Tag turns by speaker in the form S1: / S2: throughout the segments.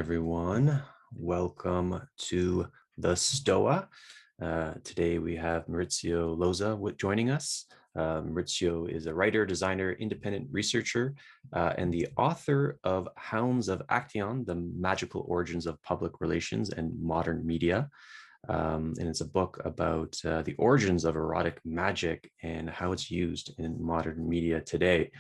S1: everyone. Welcome to the Stoa. Today we have Mauricio Loza joining us. Mauricio is a writer, designer, independent researcher, and the author of Hounds of Action, The Magical Origins of Public Relations and Modern Media. And it's a book about the origins of erotic magic and how it's used in modern media today.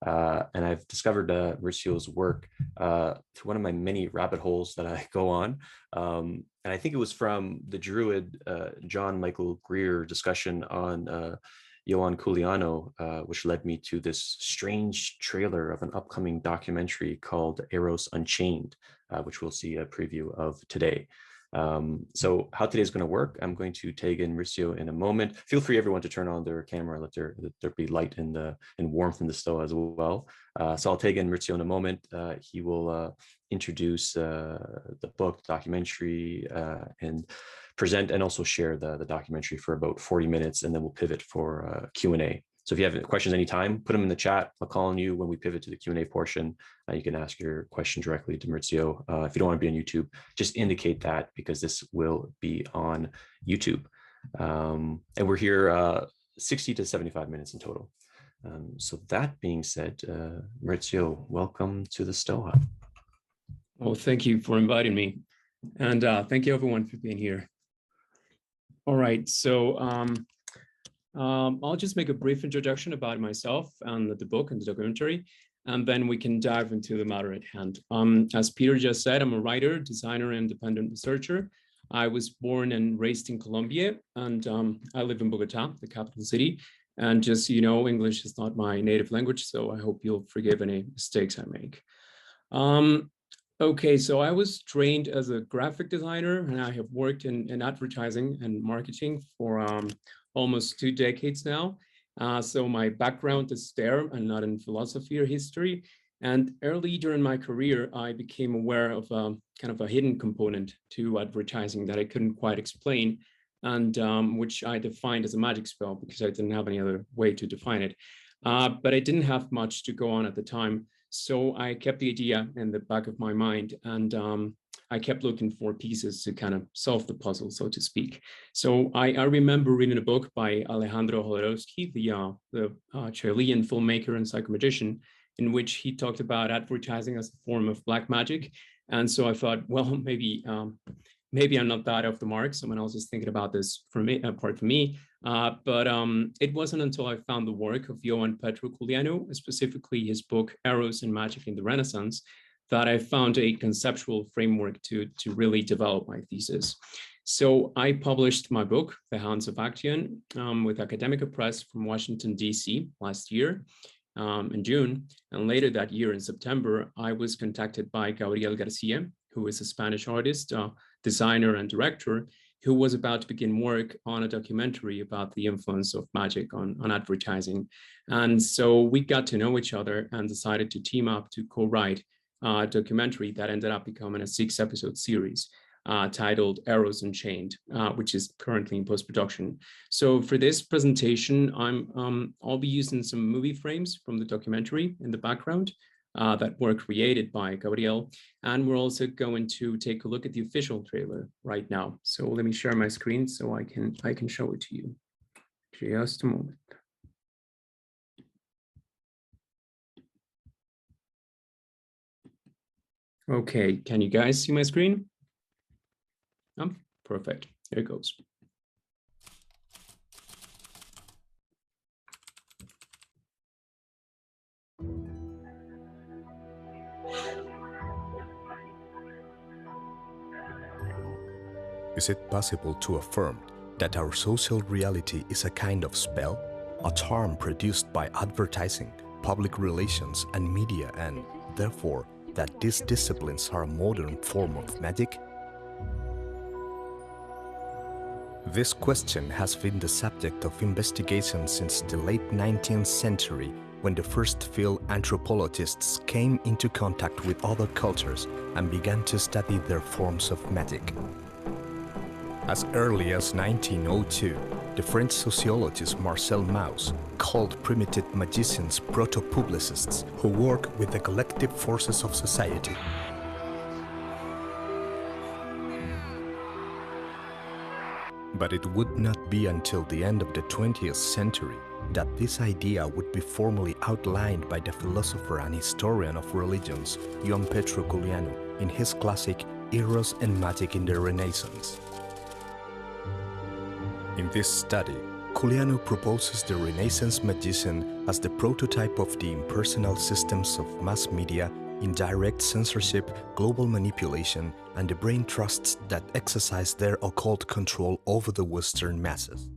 S1: And I've discovered Mauricio's work through one of my many rabbit holes that I go on. And I think it was from the Druid John Michael Greer discussion on Ioan Culianu, which led me to this strange trailer of an upcoming documentary called Eros Unchained, which we'll see a preview of today. So how today is going to work, I'm going to tag in Mauricio in a moment. Feel free, everyone, to turn on their camera, let there be light and warmth in the Stoa as well. So I'll tag in Mauricio in a moment. He will introduce the book, documentary, and present and also share the documentary for about 40 minutes, and then we'll pivot for Q&A. So if you have questions anytime, put them in the chat. I'll call on you when we pivot to the Q&A portion. You can ask your question directly to Mauricio. If you don't want to be on YouTube, just indicate that, because this will be on YouTube. And we're here 60 to 75 minutes in total. So that being said, Mauricio, welcome to the Stoa.
S2: Well, thank you for inviting me. And thank you, everyone, for being here. All right, so I'll just make a brief introduction about myself and the book and the documentary, and then we can dive into the matter at hand. As Peter just said, I'm a writer, designer, and independent researcher. I was born and raised in Colombia, and I live in Bogota, the capital city. And just, you know, English is not my native language, so I hope you'll forgive any mistakes I make. Okay, so I was trained as a graphic designer, and I have worked in advertising and marketing for almost 2 decades now. So my background is there and not in philosophy or history. And early during my career, I became aware of kind of a hidden component to advertising that I couldn't quite explain, and which I defined as a magic spell because I didn't have any other way to define it. But I didn't have much to go on at the time. So I kept the idea in the back of my mind, and I kept looking for pieces to kind of solve the puzzle, so to speak. So I remember reading a book by Alejandro Jodorowsky, the Chilean filmmaker and psychomagician, in which he talked about advertising as a form of black magic. And so I thought, well, maybe I'm not that off the mark. Someone else is thinking about this for me, apart from me. But it wasn't until I found the work of Ioan P. Culianu, specifically his book Eros and Magic in the Renaissance, that I found a conceptual framework to really develop my thesis. So I published my book, The Hounds of Action, with Academica Press from Washington, D.C. last year in June. And later that year in September, I was contacted by Gabriel García, who is a Spanish artist, designer, and director, who was about to begin work on a documentary about the influence of magic on advertising. And so we got to know each other and decided to team up to co-write a documentary that ended up becoming a 6-episode series titled Eros Unchained, which is currently in post-production. So for this presentation, I'll be using some movie frames from the documentary in the background that were created by Gabriel. And we're also going to take a look at the official trailer right now. So let me share my screen so I can show it to you. Just a moment. Okay, can you guys see my screen? Perfect. Here it goes.
S3: Is it possible to affirm that our social reality is a kind of spell, a charm produced by advertising, public relations, and media, and therefore that these disciplines are a modern form of magic? This question has been the subject of investigation since the late 19th century, when the first field anthropologists came into contact with other cultures and began to study their forms of magic. As early as 1902, the French sociologist Marcel Mauss called primitive magicians proto-publicists who work with the collective forces of society. But it would not be until the end of the 20th century that this idea would be formally outlined by the philosopher and historian of religions Ioan P. Culianu in his classic Eros and Magic in the Renaissance. In this study, Culianu proposes the Renaissance magician as the prototype of the impersonal systems of mass media, indirect censorship, global manipulation, and the brain trusts that exercise their occult control over the Western masses.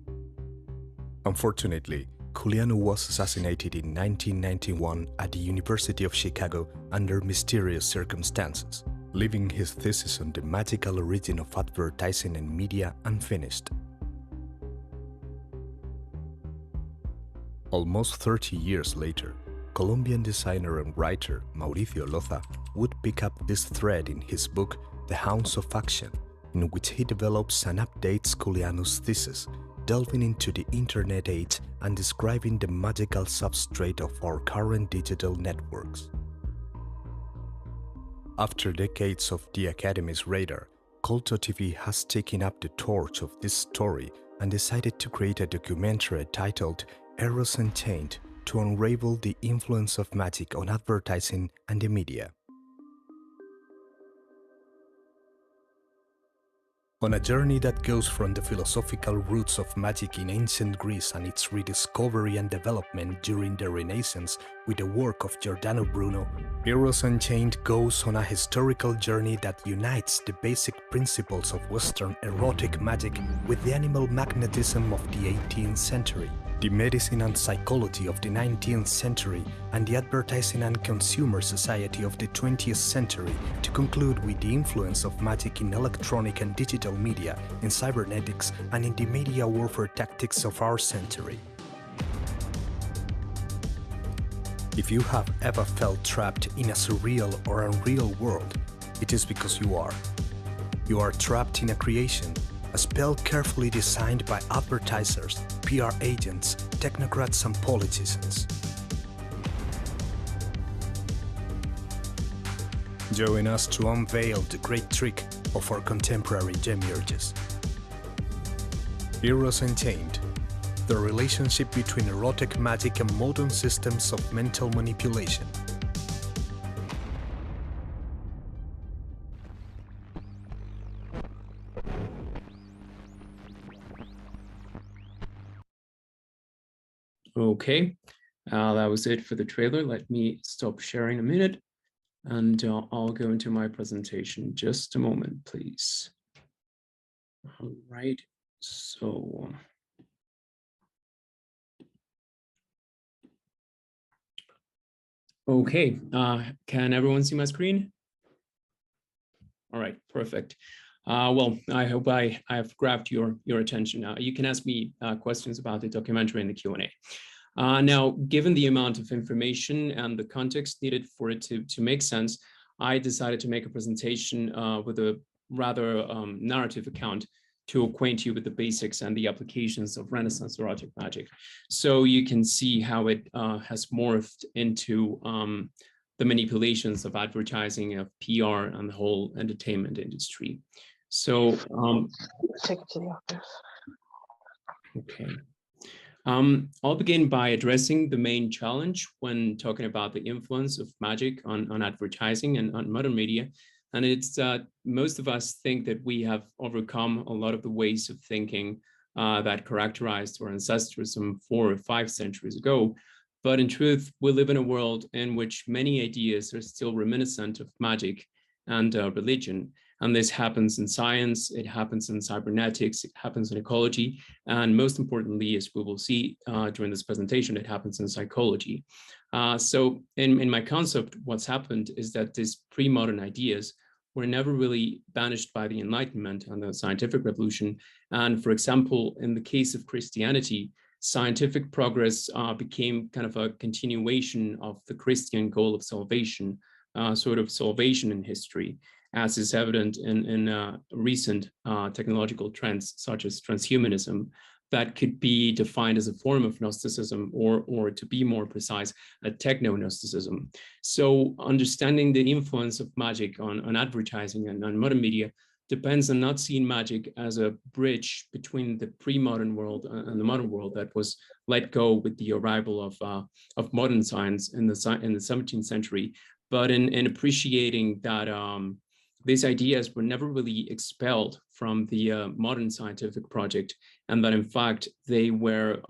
S3: Unfortunately, Culianu was assassinated in 1991 at the University of Chicago under mysterious circumstances, leaving his thesis on the magical origin of advertising and media unfinished. Almost 30 years later, Colombian designer and writer Mauricio Loza would pick up this thread in his book The Hounds of Action, in which he develops and updates Culianu's thesis, delving into the internet age and describing the magical substrate of our current digital networks. After decades of the Academy's radar, Culto TV has taken up the torch of this story and decided to create a documentary titled Eros Unchained to unravel the influence of magic on advertising and the media. On a journey that goes from the philosophical roots of magic in ancient Greece and its rediscovery and development during the Renaissance with the work of Giordano Bruno, Eros Unchained goes on a historical journey that unites the basic principles of Western erotic magic with the animal magnetism of the 18th century, the medicine and psychology of the 19th century, and the advertising and consumer society of the 20th century, to conclude with the influence of magic in electronic and digital media, in cybernetics, and in the media warfare tactics of our century. If you have ever felt trapped in a surreal or unreal world, it is because you are. You are trapped in a creation, a spell carefully designed by advertisers, PR agents, technocrats and politicians. Join us to unveil the great trick of our contemporary Demiurges. Eros Unchained, the relationship between erotic magic and modern systems of mental manipulation.
S2: Okay, that was it for the trailer. Let me stop sharing a minute and I'll go into my presentation. Just a moment, please. All right, so. Okay, can everyone see my screen? All right, perfect. Well, I hope I have grabbed your attention. You can ask me questions about the documentary in the Q&A. Now, given the amount of information and the context needed for it to make sense, I decided to make a presentation with a rather narrative account to acquaint you with the basics and the applications of Renaissance erotic magic. So you can see how it has morphed into the manipulations of advertising, of PR, and the whole entertainment industry. So,
S4: take it to the office.
S2: Okay. I'll begin by addressing the main challenge when talking about the influence of magic on advertising and on modern media. And it's that most of us think that we have overcome a lot of the ways of thinking that characterized our ancestors some 4 or 5 centuries ago. But in truth, we live in a world in which many ideas are still reminiscent of magic and religion. And this happens in science, it happens in cybernetics, it happens in ecology, and most importantly, as we will see during this presentation, it happens in psychology. So in my concept, what's happened is that these pre-modern ideas were never really banished by the Enlightenment and the scientific revolution. And for example, in the case of Christianity, scientific progress became kind of a continuation of the Christian goal of salvation, sort of salvation in history, as is evident in recent technological trends such as transhumanism that could be defined as a form of Gnosticism, or to be more precise, a techno-Gnosticism. So understanding the influence of magic on advertising and on modern media depends on not seeing magic as a bridge between the pre-modern world and the modern world that was let go with the arrival of modern science in the 17th century, but in appreciating that these ideas were never really expelled from the modern scientific project, and that in fact they were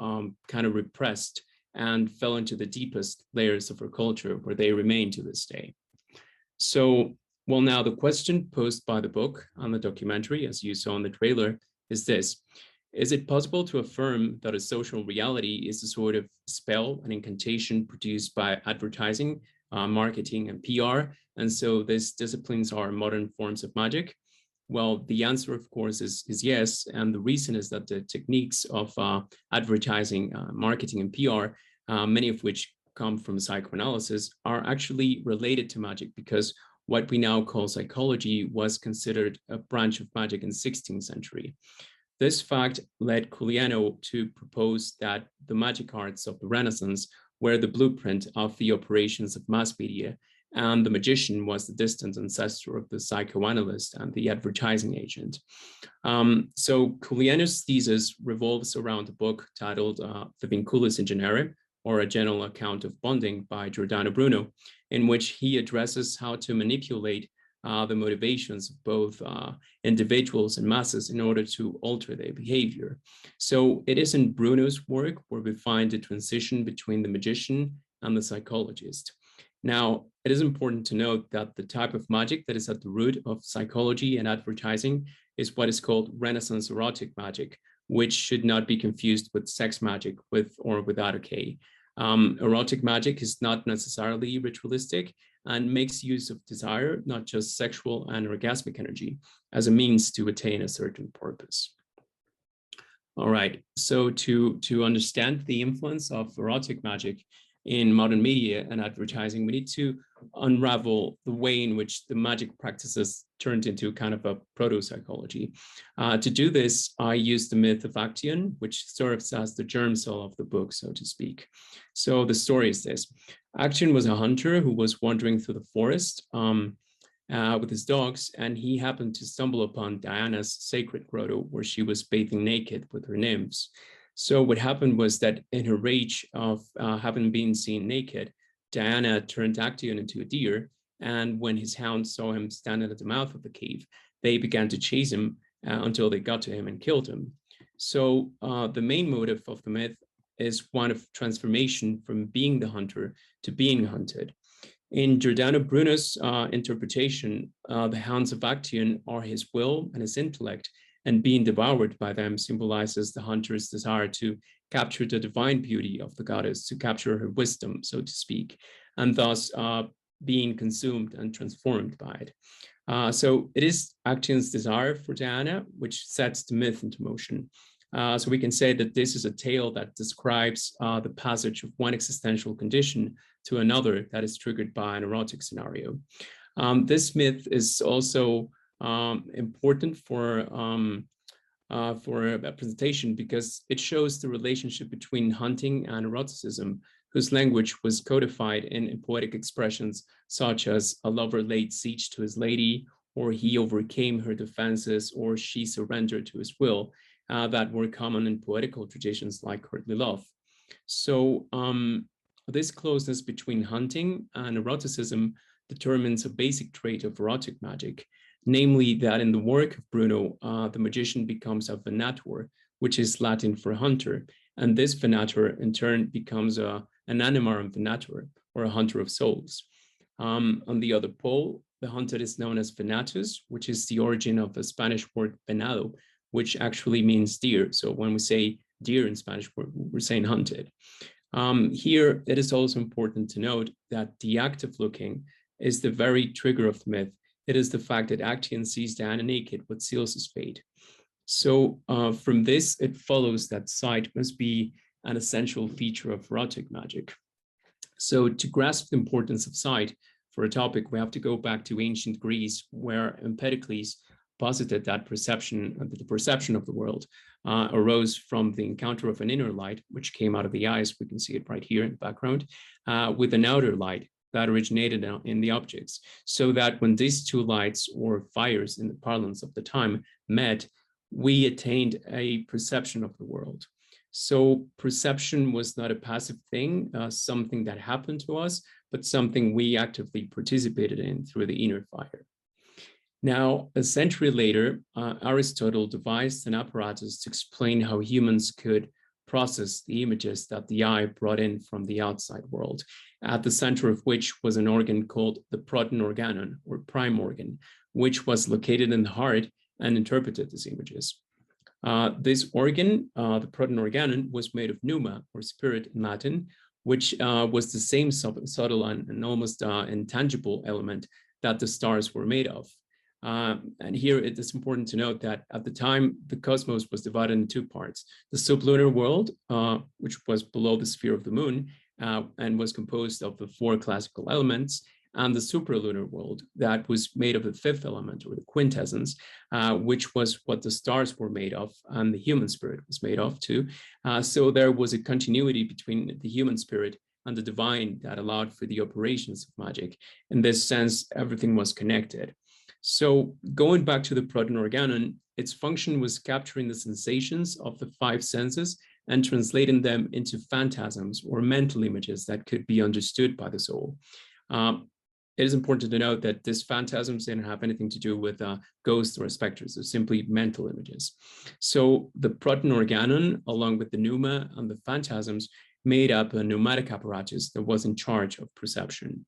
S2: kind of repressed and fell into the deepest layers of our culture, where they remain to this day. So, well, now the question posed by the book and the documentary, as you saw in the trailer, is this: is it possible to affirm that a social reality is a sort of spell, an incantation produced by advertising, marketing, and PR? And so these disciplines are modern forms of magic? Well, the answer, of course, is yes. And the reason is that the techniques of advertising, marketing, and PR, many of which come from psychoanalysis, are actually related to magic, because what we now call psychology was considered a branch of magic in the 16th century. This fact led Culianu to propose that the magic arts of the Renaissance were the blueprint of the operations of mass media, and the magician was the distant ancestor of the psychoanalyst and the advertising agent. So Culianu's thesis revolves around a book titled The Vinculus in Genere, or A General Account of Bonding by Giordano Bruno, in which he addresses how to manipulate the motivations of both individuals and masses in order to alter their behavior. So it is in Bruno's work where we find the transition between the magician and the psychologist. Now, it is important to note that the type of magic that is at the root of psychology and advertising is what is called Renaissance erotic magic, which should not be confused with sex magic or without a K. Erotic magic is not necessarily ritualistic and makes use of desire, not just sexual and orgasmic energy, as a means to attain a certain purpose. All right, so to understand the influence of erotic magic in modern media and advertising, we need to unravel the way in which the magic practices turned into kind of a proto-psychology. To do this, I used the myth of Actaeon, which serves as the germ cell of the book, so to speak. So the story is this. Actaeon was a hunter who was wandering through the forest with his dogs, and he happened to stumble upon Diana's sacred grotto, where she was bathing naked with her nymphs. So what happened was that in her rage of having been seen naked, Diana turned Actaeon into a deer, and when his hounds saw him standing at the mouth of the cave, they began to chase him until they got to him and killed him. So the main motive of the myth is one of transformation from being the hunter to being hunted. In Giordano Bruno's interpretation, the hounds of Actaeon are his will and his intellect, and being devoured by them symbolizes the hunter's desire to capture the divine beauty of the goddess, to capture her wisdom, so to speak, and thus being consumed and transformed by it. So it is Actaeon's desire for Diana which sets the myth into motion. So we can say that this is a tale that describes the passage of one existential condition to another that is triggered by an erotic scenario. This myth is also important for a presentation because it shows the relationship between hunting and eroticism, whose language was codified in poetic expressions such as a lover laid siege to his lady, or he overcame her defenses, or she surrendered to his will, that were common in poetical traditions like courtly love. So this closeness between hunting and eroticism determines a basic trait of erotic magic, namely that in the work of Bruno, the magician becomes a venator, which is Latin for hunter. And this venator in turn becomes an animarum venator, or a hunter of souls. On the other pole, the hunted is known as venatus, which is the origin of the Spanish word venado, which actually means deer. So when we say deer in Spanish, we're saying hunted. Here, it is also important to note that the act of looking is the very trigger of the myth. It is the fact that Actaeon sees Diana naked what seals his fate. So from this, it follows that sight must be an essential feature of erotic magic. So to grasp the importance of sight for a topic, we have to go back to ancient Greece, where Empedocles posited that the perception of the world arose from the encounter of an inner light, which came out of the eyes. We can see it right here in the background, with an outer light, that originated in the objects, so that when these two lights, or fires in the parlance of the time, met, we attained a perception of the world. So perception was not a passive thing, something that happened to us, but something we actively participated in through the inner fire. Now, a century later, Aristotle devised an apparatus to explain how humans could process the images that the eye brought in from the outside world, at the center of which was an organ called the proton organon, or prime organ, which was located in the heart and interpreted these images. This organ, the proton organon, was made of pneuma, or spirit in Latin, which was the same subtle and almost intangible element that the stars were made of. And here it is important to note that at the time, the cosmos was divided into two parts: the sublunar world, which was below the sphere of the moon, and was composed of the four classical elements, and the supralunar world that was made of the fifth element, or the quintessence, which was what the stars were made of, and the human spirit was made of too. So there was a continuity between the human spirit and the divine that allowed for the operations of magic. In this sense, everything was connected. So going back to the proton organon, its function was capturing the sensations of the five senses and translating them into phantasms, or mental images that could be understood by the soul. It is important to note that these phantasms didn't have anything to do with ghosts or specters, they're simply mental images. So the proton organon, along with the pneuma and the phantasms, made up a pneumatic apparatus that was in charge of perception.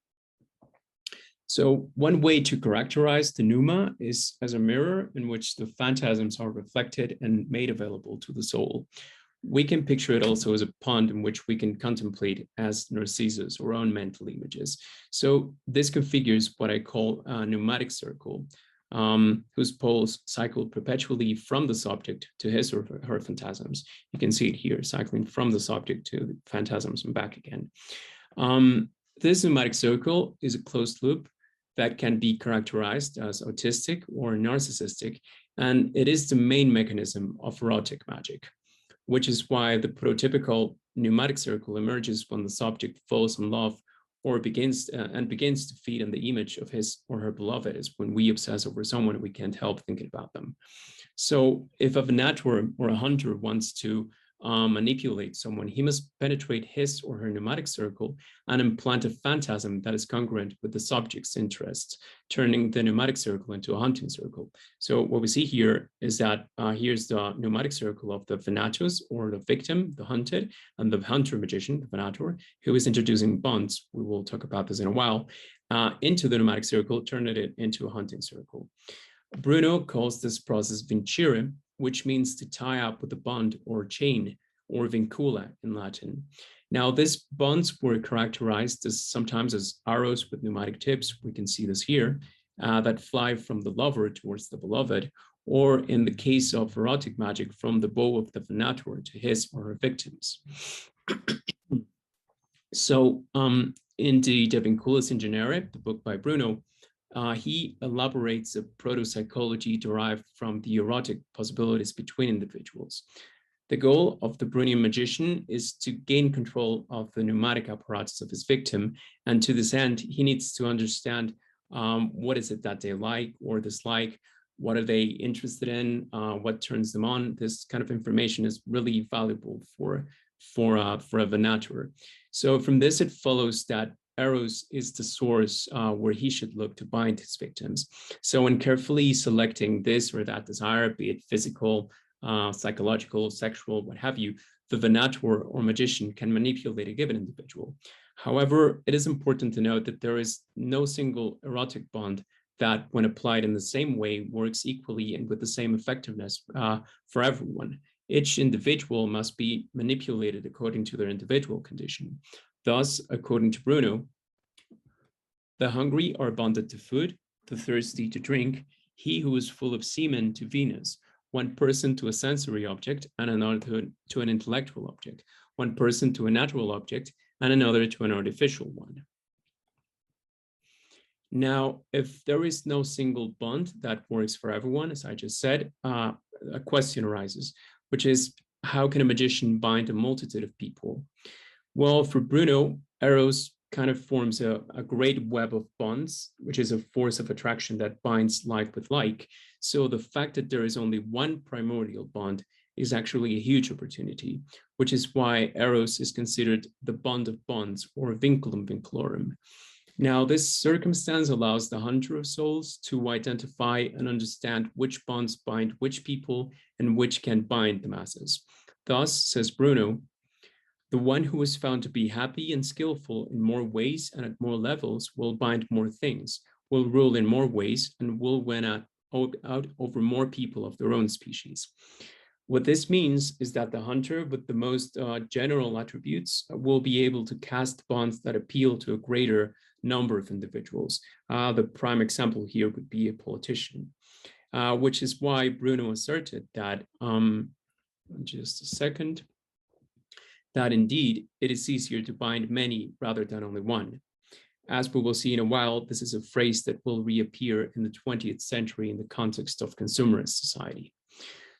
S2: So one way to characterize the pneuma is as a mirror in which the phantasms are reflected and made available to the soul. We can picture it also as a pond in which we can contemplate as Narcissus, or own mental images. So this configures what I call a pneumatic circle, whose poles cycle perpetually from the subject to his or her phantasms. You can see it here, cycling from the subject to the phantasms and back again. This pneumatic circle is a closed loop that can be characterized as autistic or narcissistic, and it is the main mechanism of erotic magic, which is why the prototypical pneumatic circle emerges when the subject falls in love or begins to feed on the image of his or her beloved. Is when we obsess over someone, we can't help thinking about them. So if a venator or a hunter wants to manipulate someone, he must penetrate his or her pneumatic circle and implant a phantasm that is congruent with the subject's interests, turning the pneumatic circle into a hunting circle. So what we see here is that here's the pneumatic circle of the venatus, or the victim, the hunted, and the hunter magician, the venator, who is introducing bonds, we will talk about this in a while, into the pneumatic circle, turning it into a hunting circle. Bruno calls this process vincere, which means to tie up with a bond or chain, or vincula in Latin. Now, these bonds were characterized as sometimes as arrows with pneumatic tips. We can see this here, that fly from the lover towards the beloved, or in the case of erotic magic, from the bow of the venator to his or her victims. So in the De Vinculis in Genere, the book by Bruno, he elaborates a proto-psychology derived from the erotic possibilities between individuals. The goal of the Brunian magician is to gain control of the pneumatic apparatus of his victim, and to this end, he needs to understand what is it that they like or dislike, what are they interested in, what turns them on. This kind of information is really valuable for a venator. So from this, it follows that Eros is the source where he should look to bind his victims. So when carefully selecting this or that desire, be it physical, psychological, sexual, what have you, the venator or magician can manipulate a given individual. However, it is important to note that there is no single erotic bond that, when applied in the same way, works equally and with the same effectiveness for everyone. Each individual must be manipulated according to their individual condition. Thus, according to Bruno, the hungry are bonded to food, the thirsty to drink, he who is full of semen to Venus, one person to a sensory object and another to an intellectual object, one person to a natural object and another to an artificial one. Now, if there is no single bond that works for everyone, as I just said, a question arises, which is, how can a magician bind a multitude of people? Well, for Bruno, Eros kind of forms a great web of bonds, which is a force of attraction that binds like with like. So the fact that there is only one primordial bond is actually a huge opportunity, which is why Eros is considered the bond of bonds, or vinculum vincularum. Now, this circumstance allows the hunter of souls to identify and understand which bonds bind which people and which can bind the masses. Thus, says Bruno, the one who is found to be happy and skillful in more ways and at more levels will bind more things, will rule in more ways, and will win out over more people of their own species. What this means is that the hunter with the most general attributes will be able to cast bonds that appeal to a greater number of individuals. The prime example here would be a politician, which is why Bruno asserted that, just a second, that indeed it is easier to bind many rather than only one. As we will see in a while, this is a phrase that will reappear in the 20th century in the context of consumerist society.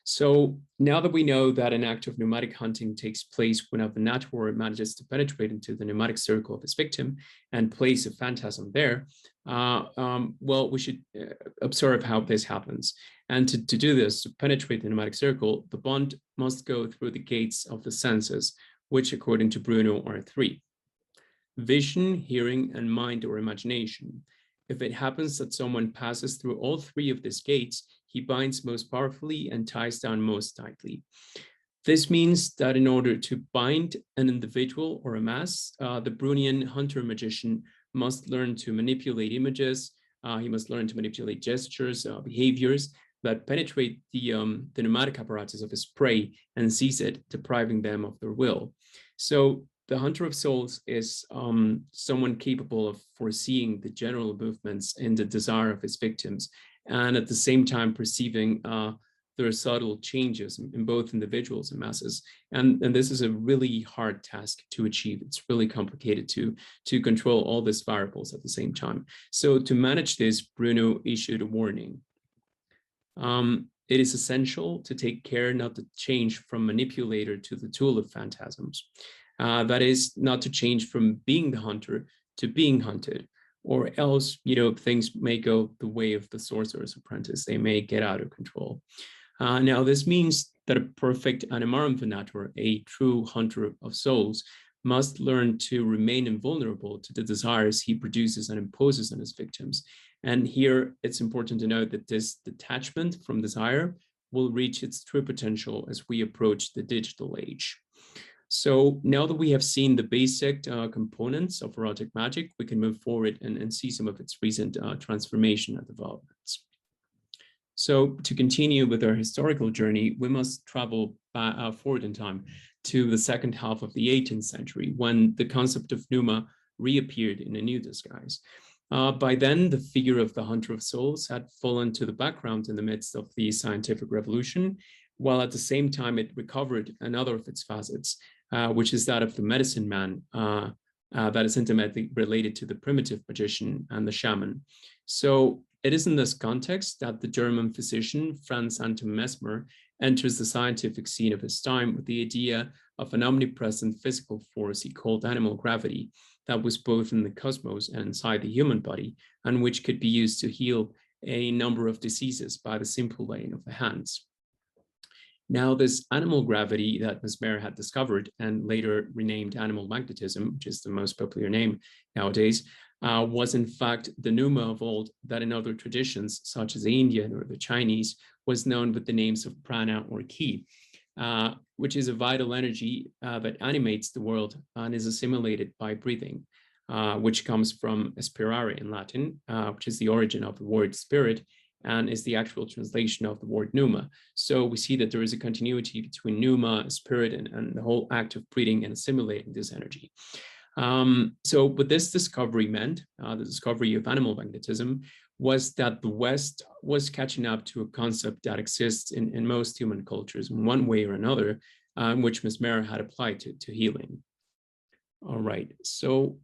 S2: So now that we know that an act of pneumatic hunting takes place when a venator manages to penetrate into the pneumatic circle of his victim and place a phantasm there, well, we should observe how this happens. And to do this, to penetrate the pneumatic circle, the bond must go through the gates of the senses, which according to Bruno are three: vision, hearing, and mind or imagination. If it happens that someone passes through all three of these gates, he binds most powerfully and ties down most tightly. This means that in order to bind an individual or a mass, the Brunian hunter-magician must learn to manipulate images. He must learn to manipulate gestures, behaviors that penetrate the pneumatic apparatus of his prey and seize it, depriving them of their will. So the hunter of souls is someone capable of foreseeing the general movements in the desire of his victims, and at the same time perceiving their subtle changes in both individuals and masses. And this is a really hard task to achieve. It's really complicated to control all these variables at the same time. So to manage this, Bruno issued a warning. It is essential to take care not to change from manipulator to the tool of phantasms. That is, not to change from being the hunter to being hunted, or else, things may go the way of the sorcerer's apprentice. They may get out of control. Now, this means that a perfect animarum venator, a true hunter of souls, must learn to remain invulnerable to the desires he produces and imposes on his victims. And here, it's important to note that this detachment from desire will reach its true potential as we approach the digital age. So now that we have seen the basic components of erotic magic, we can move forward and see some of its recent transformation and developments. So to continue with our historical journey, we must travel forward in time to the second half of the 18th century, when the concept of pneuma reappeared in a new disguise. By then, the figure of the hunter of souls had fallen to the background in the midst of the scientific revolution, while at the same time it recovered another of its facets, which is that of the medicine man, that is intimately related to the primitive magician and the shaman. So it is in this context that the German physician Franz Anton Mesmer enters the scientific scene of his time with the idea of an omnipresent physical force he called animal gravity, that was both in the cosmos and inside the human body, and which could be used to heal a number of diseases by the simple laying of the hands. Now, this animal gravity that Mesmer had discovered and later renamed animal magnetism, which is the most popular name nowadays, was in fact the pneuma of old that in other traditions, such as the Indian or the Chinese, was known with the names of prana or ki, which is a vital energy that animates the world and is assimilated by breathing, which comes from aspirare in Latin, which is the origin of the word spirit, and is the actual translation of the word pneuma. So we see that there is a continuity between pneuma, spirit, and the whole act of breathing and assimilating this energy. So what this discovery meant, the discovery of animal magnetism, was that the West was catching up to a concept that exists in most human cultures in one way or another, which Mesmer had applied to healing. All right, so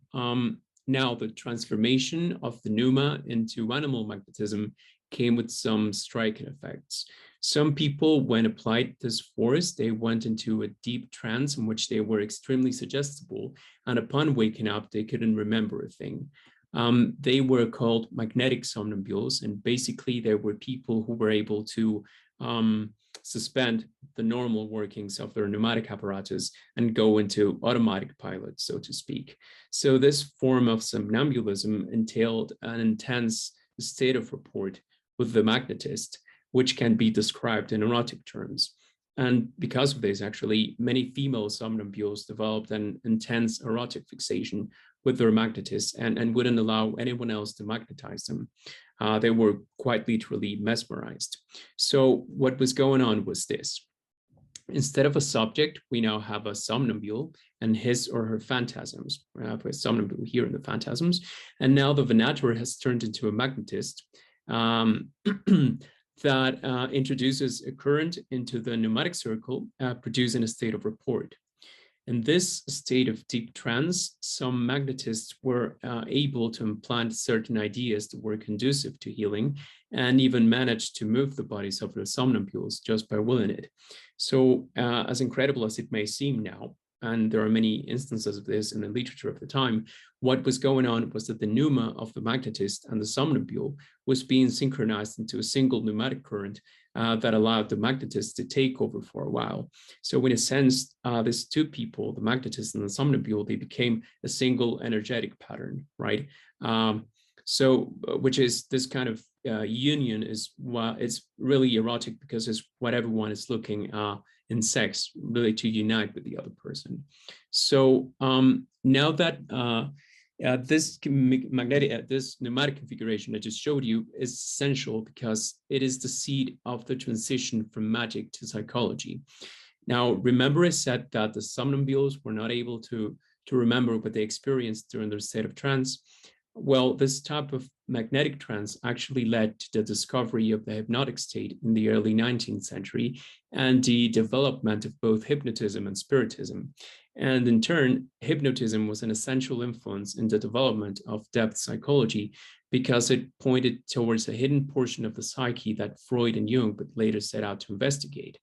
S2: now the transformation of the pneuma into animal magnetism came with some striking effects. Some people, when applied this force, they went into a deep trance in which they were extremely suggestible, and upon waking up, they couldn't remember a thing. They were called magnetic somnambules, and basically they were people who were able to suspend the normal workings of their pneumatic apparatus and go into automatic pilot, so to speak. So this form of somnambulism entailed an intense state of rapport with the magnetist, which can be described in erotic terms. And because of this, actually, many female somnambules developed an intense erotic fixation with their magnetists and wouldn't allow anyone else to magnetize them. They were quite literally mesmerized. So what was going on was this. Instead of a subject, we now have a somnambule and his or her phantasms. We have a somnambule here in the phantasms. And now the venator has turned into a magnetist that introduces a current into the pneumatic circle, producing a state of rapport. In this state of deep trance, some magnetists were able to implant certain ideas that were conducive to healing and even managed to move the bodies of their somnambules just by willing it. So as incredible as it may seem now, and there are many instances of this in the literature of the time, what was going on was that the pneuma of the magnetist and the somnambule was being synchronized into a single pneumatic current that allowed the magnetist to take over for a while. So in a sense, these two people, the magnetist and the somnambule, they became a single energetic pattern, right? Which is this kind of union is it's really erotic because it's what everyone is looking in sex, really to unite with the other person. So now that this pneumatic configuration I just showed you is essential because it is the seed of the transition from magic to psychology. Now, remember I said that the somnambules were not able to remember what they experienced during their state of trance. Well, this type of magnetic trance actually led to the discovery of the hypnotic state in the early 19th century and the development of both hypnotism and spiritism. And in turn, hypnotism was an essential influence in the development of depth psychology because it pointed towards a hidden portion of the psyche that Freud and Jung would later set out to investigate.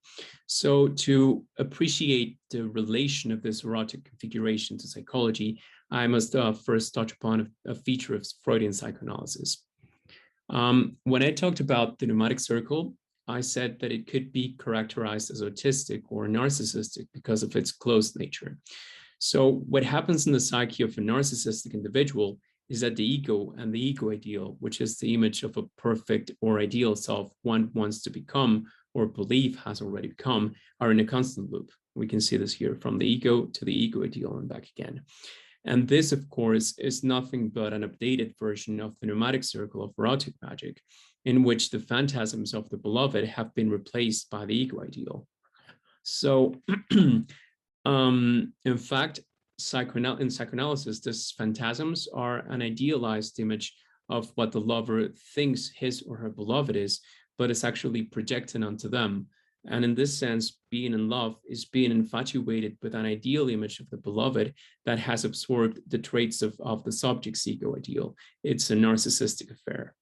S2: So to appreciate the relation of this erotic configuration to psychology, I must first touch upon a feature of Freudian psychoanalysis. When I talked about the pneumatic circle, I said that it could be characterized as autistic or narcissistic because of its closed nature. So what happens in the psyche of a narcissistic individual is that the ego and the ego ideal, which is the image of a perfect or ideal self one wants to become or believe has already become, are in a constant loop. We can see this here from the ego to the ego ideal and back again. And this, of course, is nothing but an updated version of the pneumatic circle of erotic magic, in which the phantasms of the beloved have been replaced by the ego ideal. So, in fact, in psychoanalysis, these phantasms are an idealized image of what the lover thinks his or her beloved is, but it's actually projected onto them. And in this sense, being in love is being infatuated with an ideal image of the beloved that has absorbed the traits of the subject's ego ideal. It's a narcissistic affair.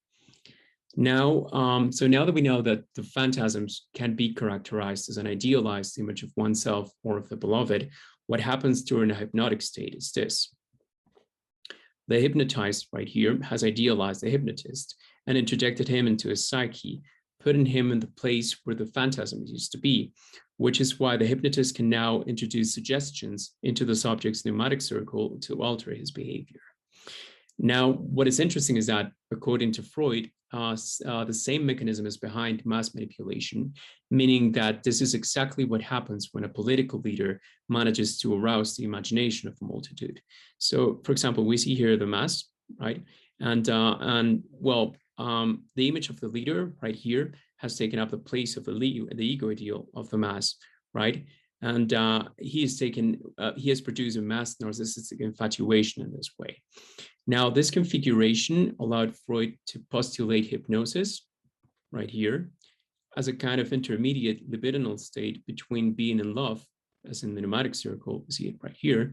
S2: Now, so now that we know that the phantasms can be characterized as an idealized image of oneself or of the beloved, what happens during a hypnotic state is this. The hypnotized right here has idealized the hypnotist and interjected him into his psyche, putting him in the place where the phantasm used to be, which is why the hypnotist can now introduce suggestions into the subject's pneumatic circle to alter his behavior. Now, what is interesting is that, according to Freud, the same mechanism is behind mass manipulation, meaning that this is exactly what happens when a political leader manages to arouse the imagination of a multitude. So, for example, we see here the mass, right? The image of the leader right here has taken up the place of the ego ideal of the mass, right? And he has produced a mass narcissistic infatuation in this way. Now, this configuration allowed Freud to postulate hypnosis right here as a kind of intermediate libidinal state between being in love, as in the pneumatic circle, we see it right here,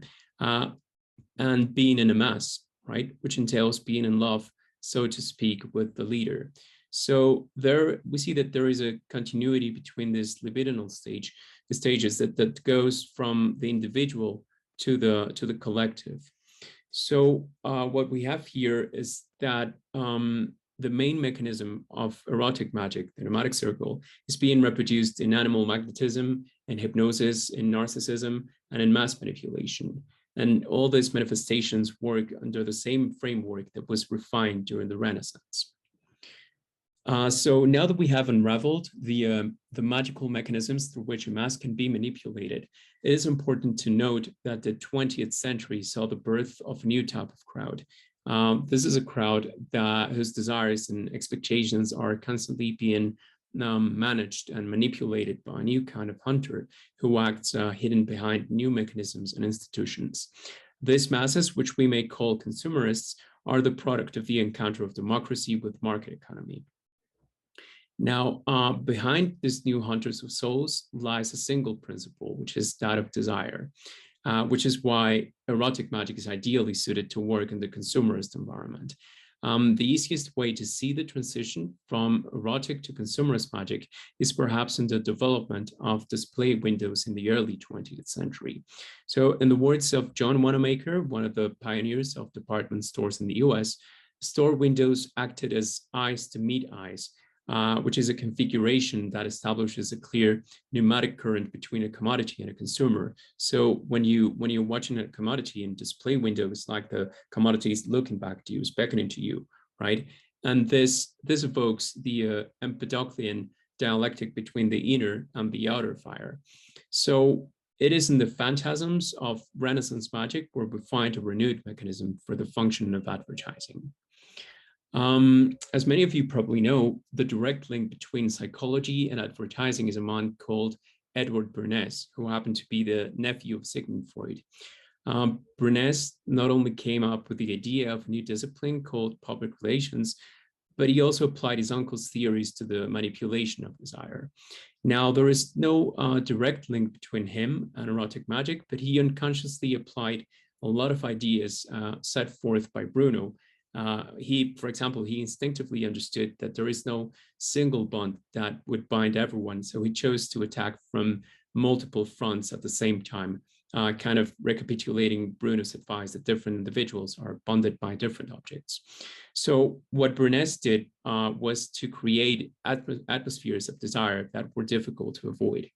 S2: and being in a mass, right? Which entails being in love, so to speak, with the leader. So there we see that there is a continuity between this libidinal stage, the stages that goes from the individual to the collective. So what we have here is that the main mechanism of erotic magic, the pneumatic circle, is being reproduced in animal magnetism, in hypnosis, in narcissism, and in mass manipulation. And all these manifestations work under the same framework that was refined during the Renaissance. So now that we have unraveled the magical mechanisms through which a mass can be manipulated, it is important to note that the 20th century saw the birth of a new type of crowd. This is a crowd whose desires and expectations are constantly being managed and manipulated by a new kind of hunter who acts hidden behind new mechanisms and institutions. These masses, which we may call consumerists, are the product of the encounter of democracy with market economy. Now, behind these new hunters of souls lies a single principle, which is that of desire, which is why erotic magic is ideally suited to work in the consumerist environment. The easiest way to see the transition from erotic to consumerist magic is perhaps in the development of display windows in the early 20th century. So in the words of John Wanamaker, one of the pioneers of department stores in the US, store windows acted as eyes to meet eyes, which is a configuration that establishes a clear pneumatic current between a commodity and a consumer. So when you're watching a commodity in display window, it's like the commodity is looking back to you, is beckoning to you, right? And this evokes the Empedoclean dialectic between the inner and the outer fire. So it is in the phantasms of Renaissance magic where we find a renewed mechanism for the function of advertising. As many of you probably know, the direct link between psychology and advertising is a man called Edward Bernays, who happened to be the nephew of Sigmund Freud. Bernays not only came up with the idea of a new discipline called public relations, but he also applied his uncle's theories to the manipulation of desire. Now, there is no direct link between him and erotic magic, but he unconsciously applied a lot of ideas set forth by Bruno. For example, he instinctively understood that there is no single bond that would bind everyone. So he chose to attack from multiple fronts at the same time, kind of recapitulating Bruno's advice that different individuals are bonded by different objects. So what Bernays did was to create atmospheres of desire that were difficult to avoid.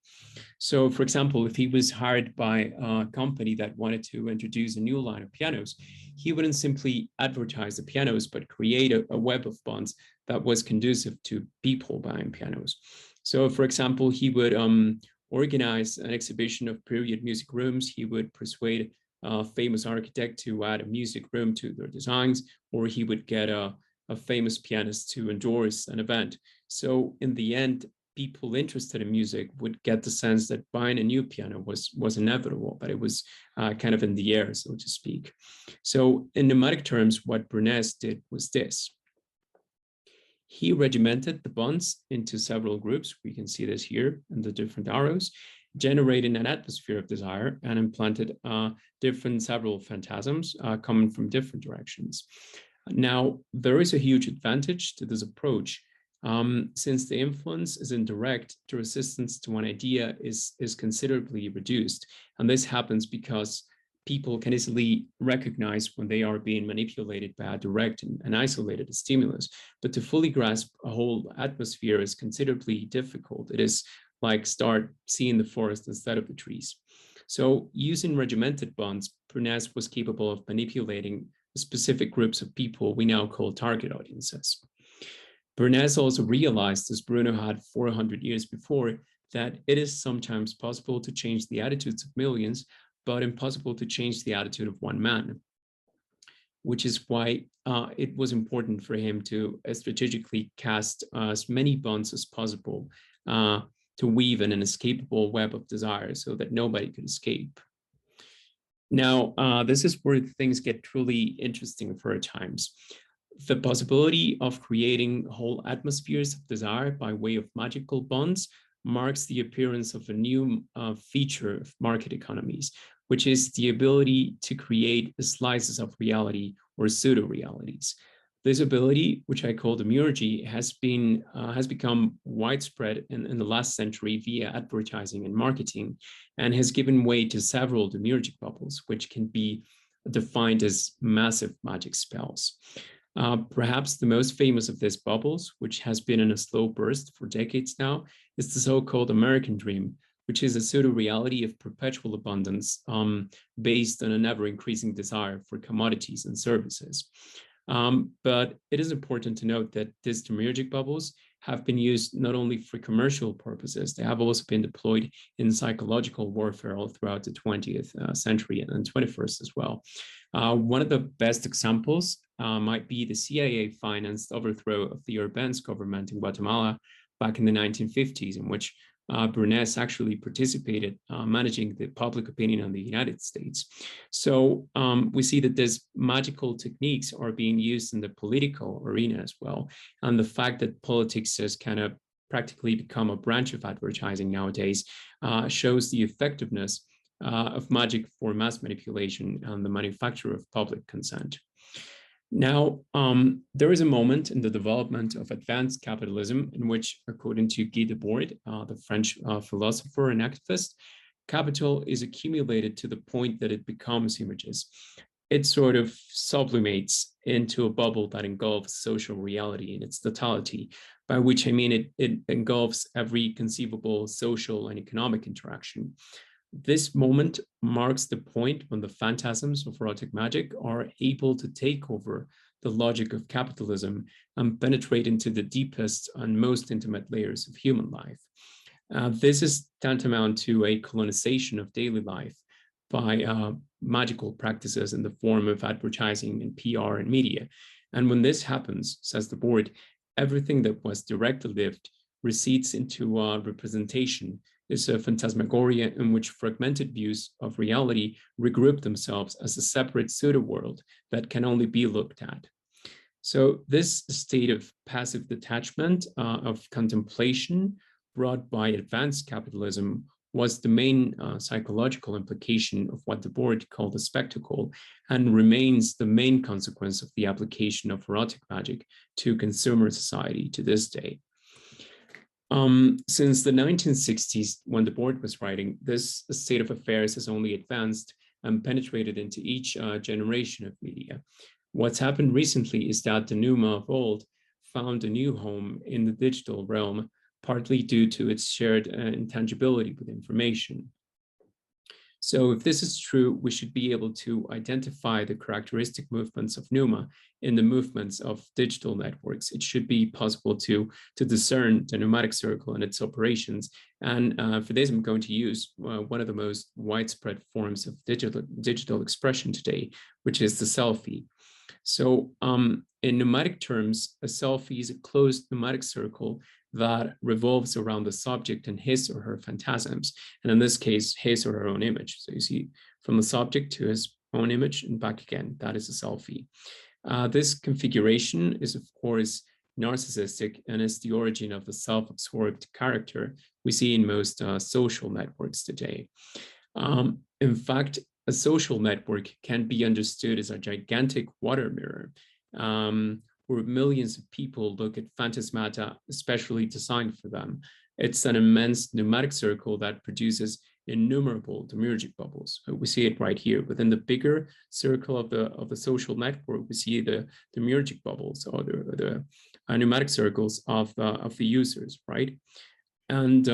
S2: So, for example, if he was hired by a company that wanted to introduce a new line of pianos, he wouldn't simply advertise the pianos, but create a web of bonds that was conducive to people buying pianos. So, for example, he would organize an exhibition of period music rooms. He would persuade a famous architect to add a music room to their designs, or he would get a famous pianist to endorse an event. So in the end, people interested in music would get the sense that buying a new piano was inevitable, but it was kind of in the air, so to speak. So in pneumatic terms, what Bernays did was this. He regimented the bonds into several groups. We can see this here in the different arrows, generating an atmosphere of desire and implanted several phantasms coming from different directions. Now, there is a huge advantage to this approach. Since the influence is indirect, the resistance to one idea is considerably reduced. And this happens because people can easily recognize when they are being manipulated by a direct and isolated stimulus. But to fully grasp a whole atmosphere is considerably difficult. It is like start seeing the forest instead of the trees. So using regimented bonds, Bernays was capable of manipulating specific groups of people we now call target audiences. Bernays also realized, as Bruno had 400 years before, that it is sometimes possible to change the attitudes of millions, but impossible to change the attitude of one man, which is why it was important for him to strategically cast as many bonds as possible to weave an inescapable web of desire so that nobody could escape. Now, this is where things get truly interesting for at times. The possibility of creating whole atmospheres of desire by way of magical bonds marks the appearance of a new feature of market economies, which is the ability to create slices of reality or pseudo-realities. This ability, which I call Demiurgy, has become widespread in the last century via advertising and marketing, and has given way to several Demiurgic bubbles, which can be defined as massive magic spells. Perhaps the most famous of these bubbles, which has been in a slow burst for decades now, is the so-called American dream, which is a pseudo-reality of perpetual abundance based on an ever-increasing desire for commodities and services. But it is important to note that these Demiurgic bubbles have been used not only for commercial purposes, they have also been deployed in psychological warfare all throughout the 20th century and 21st as well. One of the best examples might be the CIA-financed overthrow of the Urban's government in Guatemala back in the 1950s, in which Bernays actually participated managing the public opinion in the United States. So we see that these magical techniques are being used in the political arena as well. And the fact that politics has kind of practically become a branch of advertising nowadays shows the effectiveness of magic for mass manipulation and the manufacture of public consent. Now, there is a moment in the development of advanced capitalism in which, according to Guy Debord, the French philosopher and activist, capital is accumulated to the point that it becomes images. It sort of sublimates into a bubble that engulfs social reality in its totality, by which I mean it engulfs every conceivable social and economic interaction. This moment marks the point when the phantasms of erotic magic are able to take over the logic of capitalism and penetrate into the deepest and most intimate layers of human life. This is tantamount to a colonization of daily life by magical practices in the form of advertising and PR and media. And when this happens, says the board, everything that was directly lived recedes into representation. Is a phantasmagoria in which fragmented views of reality regroup themselves as a separate pseudo-world that can only be looked at. So this state of passive detachment of contemplation brought by advanced capitalism was the main psychological implication of what the board called a spectacle, and remains the main consequence of the application of erotic magic to consumer society to this day. Since the 1960s, when the board was writing, this state of affairs has only advanced and penetrated into each generation of media. What's happened recently is that the Pneuma of old found a new home in the digital realm, partly due to its shared intangibility with information. So if this is true, we should be able to identify the characteristic movements of Pneuma in the movements of digital networks. It should be possible to discern the Pneumatic Circle and its operations. And for this, I'm going to use one of the most widespread forms of digital expression today, which is the selfie. So in pneumatic terms, a selfie is a closed pneumatic circle that revolves around the subject and his or her phantasms, and in this case, his or her own image. So you see from the subject to his own image and back again, that is a selfie. This configuration is, of course, narcissistic and is the origin of the self-absorbed character we see in most social networks today. In fact, a social network can be understood as a gigantic water mirror, where millions of people look at phantasmata especially designed for them. It's an immense pneumatic circle that produces innumerable demiurgic bubbles. We see it right here. Within the bigger circle of the social network, we see the demiurgic bubbles, or the pneumatic circles of the users, right? And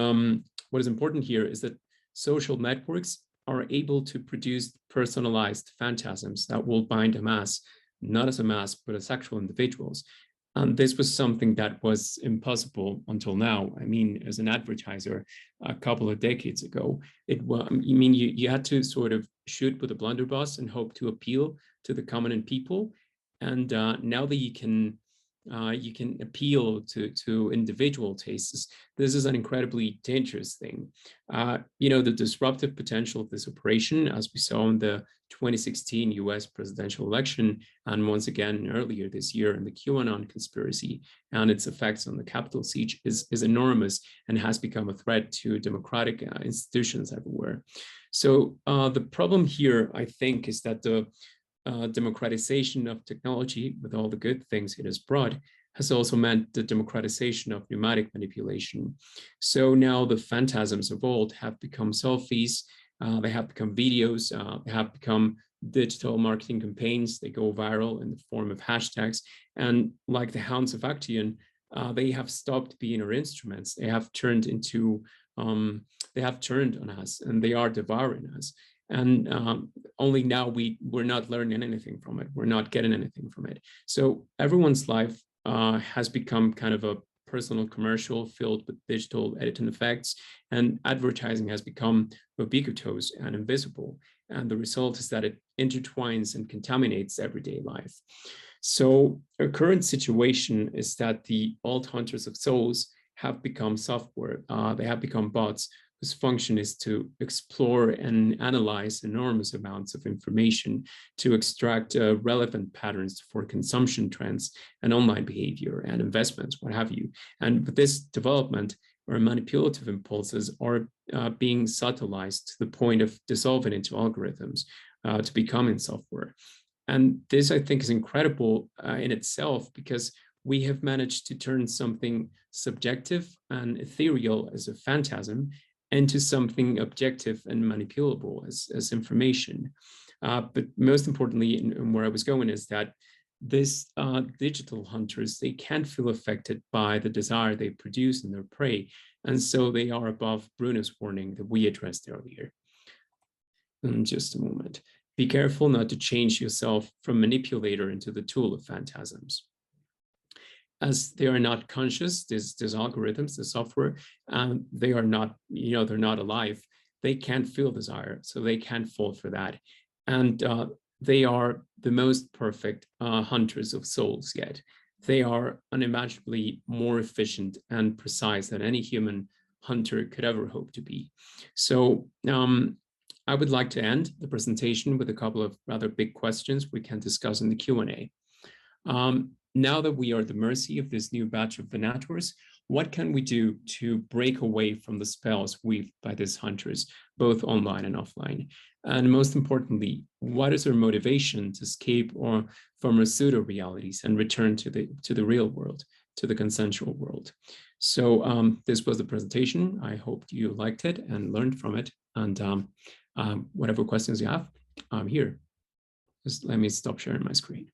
S2: what is important here is that social networks are able to produce personalized phantasms that will bind a mass, not as a mass, but as actual individuals. And this was something that was impossible until now. I mean, as an advertiser a couple of decades ago, you had to sort of shoot with a blunderbuss and hope to appeal to the common people. And now that you can appeal to individual tastes, this is an incredibly dangerous thing. The disruptive potential of this operation, as we saw in the 2016 US presidential election, and once again earlier this year in the QAnon conspiracy and its effects on the Capitol siege, is enormous and has become a threat to democratic institutions everywhere. So the problem here, I think, is that the democratization of technology, with all the good things it has brought, has also meant the democratization of pneumatic manipulation. So now the phantasms of old have become selfies, they have become videos, they have become digital marketing campaigns. They go viral in the form of hashtags. And like the hounds of Actaeon, they have stopped being our instruments. They have turned into, they have turned on us, and they are devouring us. And only now we're not learning anything from it. We're not getting anything from it. So everyone's life has become kind of a personal commercial filled with digital editing effects, and advertising has become ubiquitous and invisible. And the result is that it intertwines and contaminates everyday life. So our current situation is that the old hunters of souls have become software. They have become bots whose function is to explore and analyze enormous amounts of information to extract relevant patterns for consumption trends and online behavior and investments, what have you. And with this development, our manipulative impulses are being subtilized to the point of dissolving into algorithms to becoming software. And this, I think, is incredible in itself, because we have managed to turn something subjective and ethereal as a phantasm into something objective and manipulable as information. But most importantly, and where I was going, is that these digital hunters, they can't feel affected by the desire they produce in their prey. And so they are above Bruno's warning that we addressed earlier. In just a moment. Be careful not to change yourself from manipulator into the tool of phantasms. As they are not conscious, these algorithms, the software, they are not, they're not alive. They can't feel desire, so they can't fall for that. And they are the most perfect hunters of souls yet. They are unimaginably more efficient and precise than any human hunter could ever hope to be. So I would like to end the presentation with a couple of rather big questions we can discuss in the Q&A. Now that we are at the mercy of this new batch of venators, what can we do to break away from the spells weaved by these hunters, both online and offline? And most importantly, what is our motivation to escape from our pseudo realities and return to the real world, to the consensual world? So this was the presentation. I hope you liked it and learned from it. And whatever questions you have, I'm here. Just let me stop sharing my screen.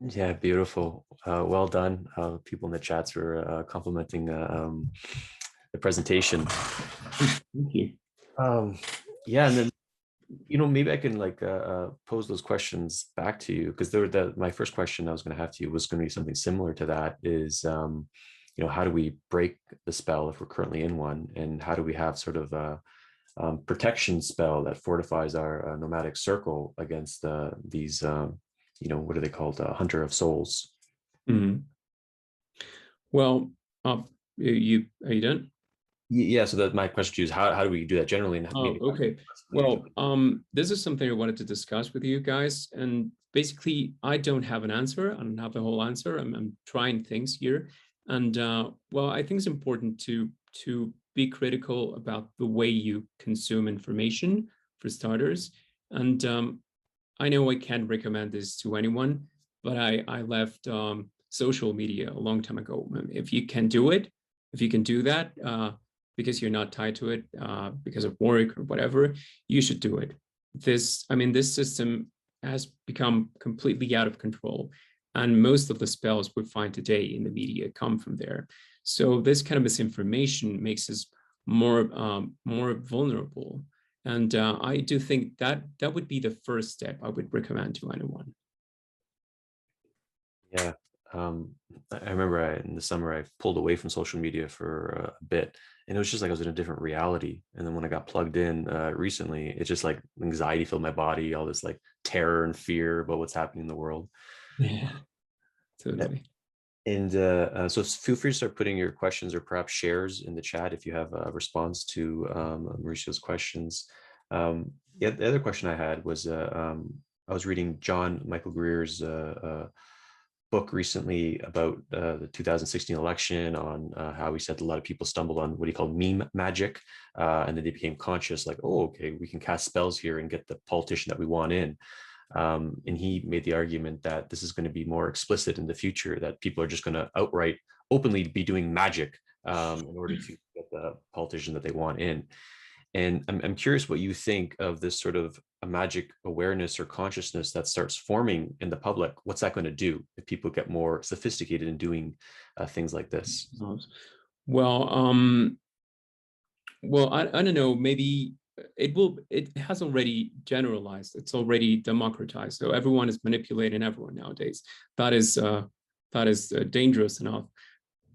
S1: Yeah, beautiful. Well done. People in the chats were complimenting the presentation.
S2: Thank you.
S1: Yeah, and then maybe I can pose those questions back to you, because my first question I was going to have to you was going to be something similar to that. Is how do we break the spell if we're currently in one, and how do we have sort of a protection spell that fortifies our pneumatic circle against these what are they called? Hunter of souls.
S2: Mm-hmm. Well, are you done?
S1: Yeah. So that my question to you is how do we do that generally? And
S2: okay. Well, this is something I wanted to discuss with you guys. And basically, I don't have an answer. I don't have the whole answer. I'm trying things here. And well, I think it's important to be critical about the way you consume information, for starters. And I know I can't recommend this to anyone, but I left social media a long time ago. If you can do it, if you can do that because you're not tied to it because of work or whatever, you should do it. This system has become completely out of control, and most of the spells we find today in the media come from there. So this kind of misinformation makes us more vulnerable. And I do think that would be the first step I would recommend to anyone.
S1: Yeah. I remember in the summer, I pulled away from social media for a bit, and it was just like I was in a different reality. And then when I got plugged in recently, it's just like anxiety filled my body, all this like terror and fear about what's happening in the world.
S2: Yeah, totally.
S1: And so feel free to start putting your questions or perhaps shares in the chat if you have a response to Mauricio's questions. Yeah, the other question I had was I was reading John Michael Greer's book recently about the 2016 election on how he said a lot of people stumbled on what he called meme magic, and then they became conscious, like, oh, okay, we can cast spells here and get the politician that we want in. And he made the argument that this is going to be more explicit in the future, that people are just going to outright, openly be doing magic in order to get the politician that they want in. And I'm curious what you think of this sort of a magic awareness or consciousness that starts forming in the public. What's that going to do if people get more sophisticated in doing things like this?
S2: Well, I don't know, maybe it has already generalized, it's already democratized. So everyone is manipulating everyone nowadays. That is dangerous enough.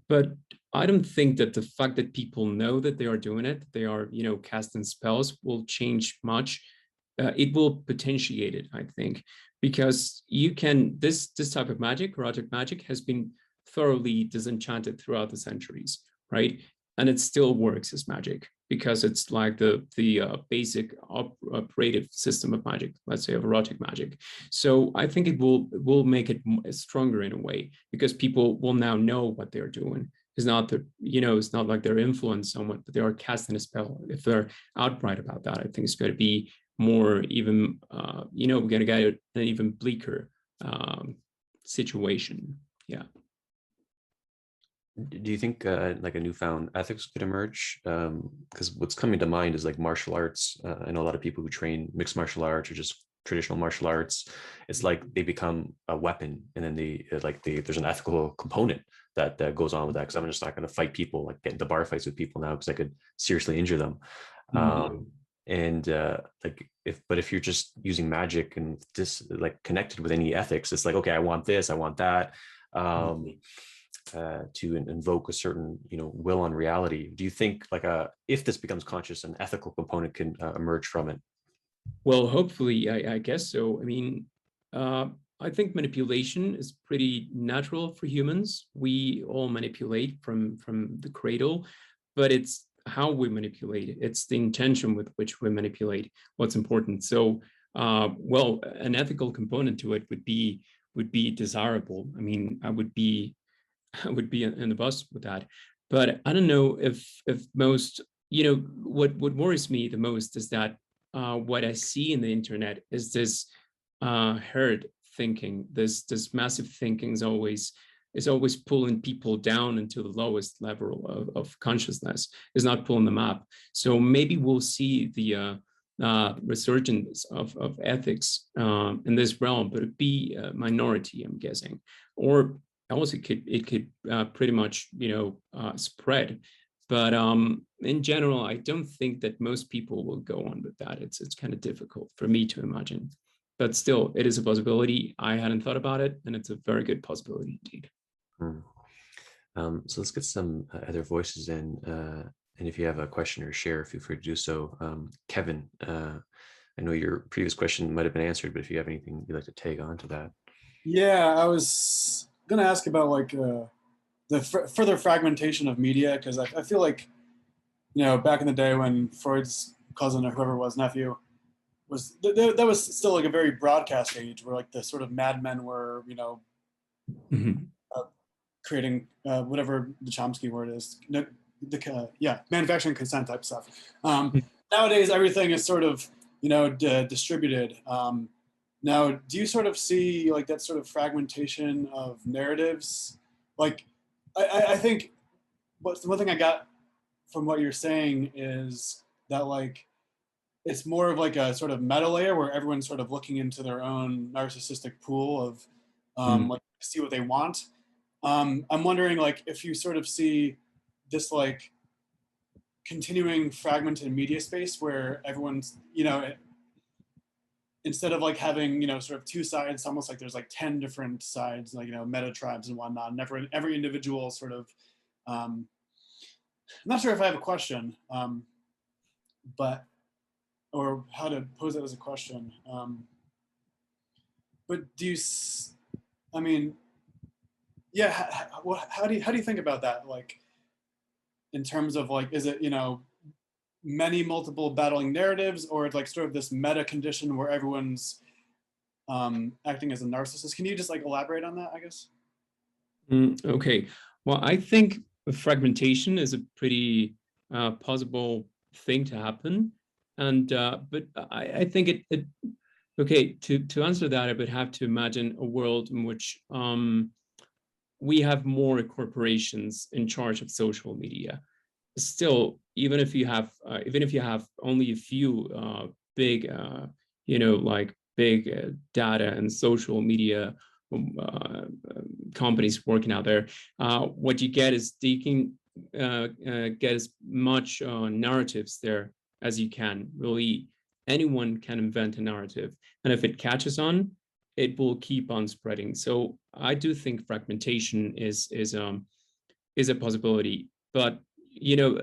S2: But I don't think that the fact that people know that they are doing it, they are, casting spells, will change much. It will potentiate it, I think, because this type of magic, erotic magic, has been thoroughly disenchanted throughout the centuries, right? And it still works as magic because it's like the basic operative system of magic, let's say, of erotic magic. So I think it will make it stronger in a way, because people will now know what they're doing. It's not that, it's not like they're influenced somewhat, but they are casting a spell. If they're outright about that, I think it's going to be more even, we're going to get an even bleaker situation. Yeah.
S1: Do you think like a newfound ethics could emerge? Because what's coming to mind is like martial arts. I know a lot of people who train mixed martial arts or just traditional martial arts. It's like they become a weapon, and then there's an ethical component that goes on with that. Because I'm just not going to fight people, like get into bar fights with people now, because I could seriously injure them. If you're just using magic and just like connected with any ethics, it's like, okay, I want this, I want that. To invoke a certain, will on reality. Do you think if this becomes conscious, an ethical component can emerge from it?
S2: Well, hopefully, I guess so. I mean, I think manipulation is pretty natural for humans. We all manipulate from the cradle, but it's how we manipulate. It's the intention with which we manipulate what's important. So, an ethical component to it would be desirable. I mean, I would be in the bus with that. But I don't know if most, what worries me the most is that what I see in the internet is this herd thinking. This massive thinking is always pulling people down into the lowest level of consciousness. Is not pulling them up. So maybe we'll see the resurgence of ethics in this realm, but it'd be a minority, I'm guessing. Or also it could pretty much spread, but in general, I don't think that most people will go on with that. It's kind of difficult for me to imagine, but still, it is a possibility. I hadn't thought about it, and it's a very good possibility indeed.
S1: So let's get some other voices in, and if you have a question or share, feel free to do so. Kevin, I know your previous question might have been answered, but if you have anything you'd like to tag on to that.
S5: Yeah, I was going to ask about the further fragmentation of media, because I feel like, back in the day when Freud's cousin or whoever it was, nephew, that was still like a very broadcast age where like the sort of madmen were, creating whatever the Chomsky word is, manufacturing consent type stuff. Nowadays, everything is sort of, distributed. Now, do you sort of see like that sort of fragmentation of narratives? Like, I think one thing I got from what you're saying is that like, it's more of like a sort of meta layer where everyone's sort of looking into their own narcissistic pool of like see what they want. I'm wondering like if you sort of see this like continuing fragmented media space where everyone's, instead of like having, sort of two sides, almost like there's like 10 different sides, like, meta tribes and whatnot, and every individual sort of, I'm not sure if I have a question, or how to pose that as a question. But do you, I mean, yeah, how do you think about that? Like, in terms of like, is it, many multiple battling narratives, or it's like sort of this meta condition where everyone's acting as a narcissist? Can you just like elaborate on that, I guess?
S2: Okay, well, I think fragmentation is a pretty possible thing to happen, and but I think okay, to answer that, I would have to imagine a world in which we have more corporations in charge of social media. Still, even if you have only a few big like big data and social media companies working out there, what you get is they can get as much narratives there as you can. Really, anyone can invent a narrative, and if it catches on, it will keep on spreading. So I do think fragmentation is a possibility. But here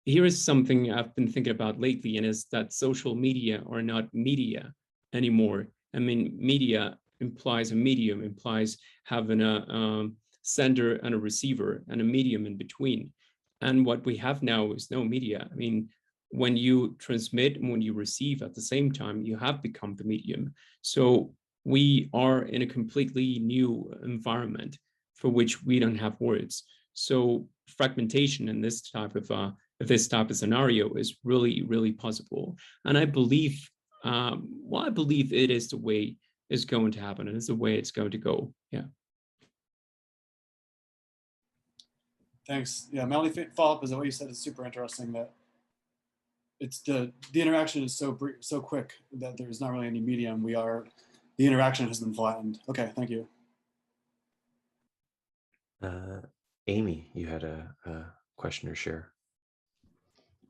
S2: is something I've been thinking about lately, and is that social media are not media anymore. I mean, media implies a medium, implies having a sender and a receiver and a medium in between. And what we have now is no media. I mean, when you transmit and when you receive at the same time, you have become the medium. So we are in a completely new environment for which we don't have words. So fragmentation in this type of scenario is really, really possible. And I believe, I believe it is the way it's going to happen. It is the way it's going to go. Yeah.
S5: Thanks. Yeah, my only follow-up is that what you said is super interesting, that it's the interaction is so quick that there's not really any medium. The interaction has been flattened. Okay, thank you.
S1: Amy, you had a question or share.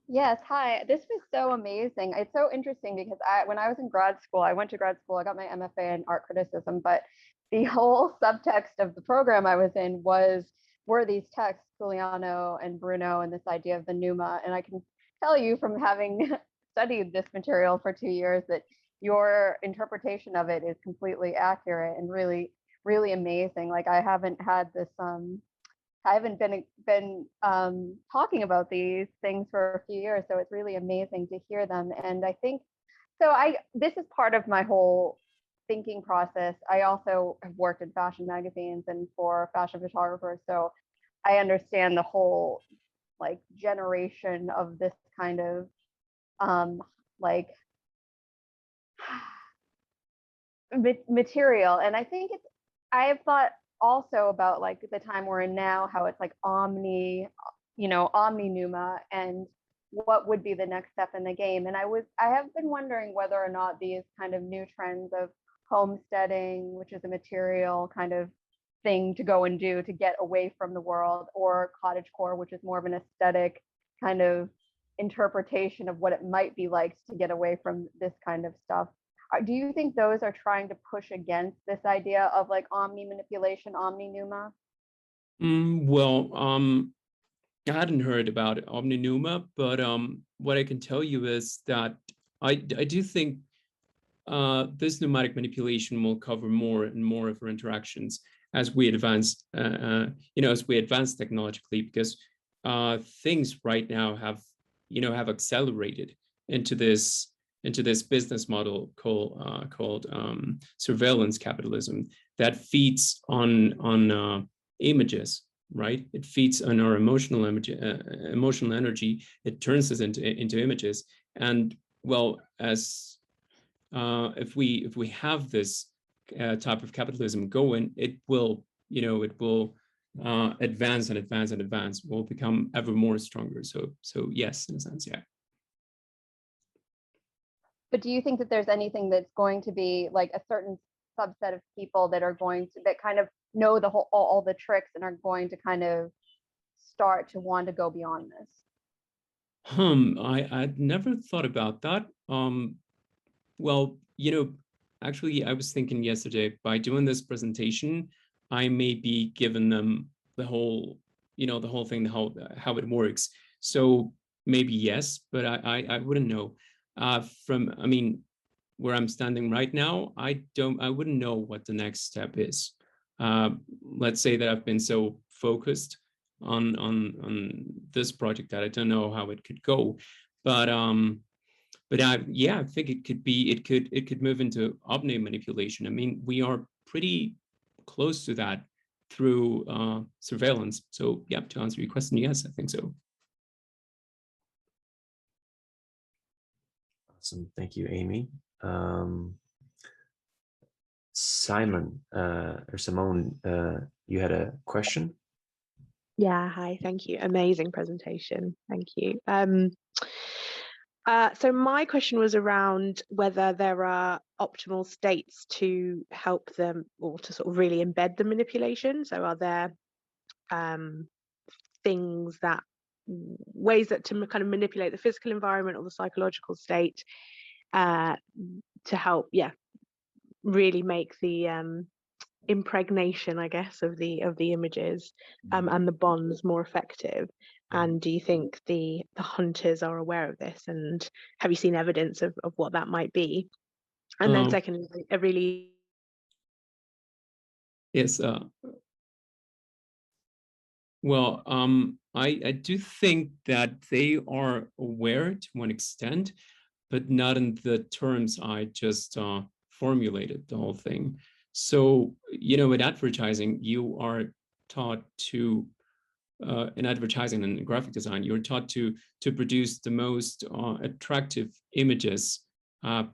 S6: Yes, hi. This was so amazing. It's so interesting because when I was in grad school, I went to grad school, I got my MFA in art criticism, but the whole subtext of the program I was in were these texts, Culianu and Bruno, and this idea of the pneuma. And I can tell you from having studied this material for 2 years that your interpretation of it is completely accurate and really, really amazing. Like I haven't had this I haven't been talking about these things for a few years, so it's really amazing to hear them. And I think so. This is part of my whole thinking process. I also have worked in fashion magazines and for fashion photographers, so I understand the whole like generation of this kind of like material. And I think I have thought also about like the time we're in now, how it's like omni pneuma, and what would be the next step in the game. And I have been wondering whether or not these kind of new trends of homesteading, which is a material kind of thing to go and do to get away from the world, or cottagecore, which is more of an aesthetic kind of interpretation of what it might be like to get away from this kind of stuff. Do you think those are trying to push against this idea of like omni manipulation, omni pneuma?
S2: Well, I hadn't heard about omni pneuma, but what I can tell you is that I do think this pneumatic manipulation will cover more and more of our interactions as we advance, technologically, because things right now have accelerated into this business model called surveillance capitalism that feeds on images, right? It feeds on our emotional energy. It turns us into images. And well, as if we have this type of capitalism going, it will advance and advance and advance. Will become ever more stronger. So yes, in a sense, yeah.
S6: But do you think that there's anything that's going to be like a certain subset of people that kind of know all the tricks and are going to kind of start to want to go beyond this?
S2: I'd never thought about that. Well, actually, I was thinking yesterday, by doing this presentation, I may be giving them the whole thing, how it works. So maybe yes, but I wouldn't know. Where I'm standing right now, I wouldn't know what the next step is. Let's say that I've been so focused on this project that I don't know how it could go, but I think it could move into omni manipulation. I mean, we are pretty close to that through surveillance. So yeah, to answer your question, yes, I think so.
S1: Awesome, thank you, Amy. Simon or Simone, you had a question?
S7: Yeah, hi, thank you. Amazing presentation, thank you. So my question was around whether there are optimal states to help them or to sort of really embed the manipulation. So are there things that, ways that to kind of manipulate the physical environment or the psychological state to help, yeah, really make the impregnation, I guess, of the images and the bonds more effective? And do you think the hunters are aware of this, and have you seen evidence of what that might be? And then secondly, a really
S2: yes, well, I do think that they are aware to one extent, but not in the terms I just formulated the whole thing. So, you know, in advertising, you are taught to, in advertising and graphic design, you're taught to produce the most attractive images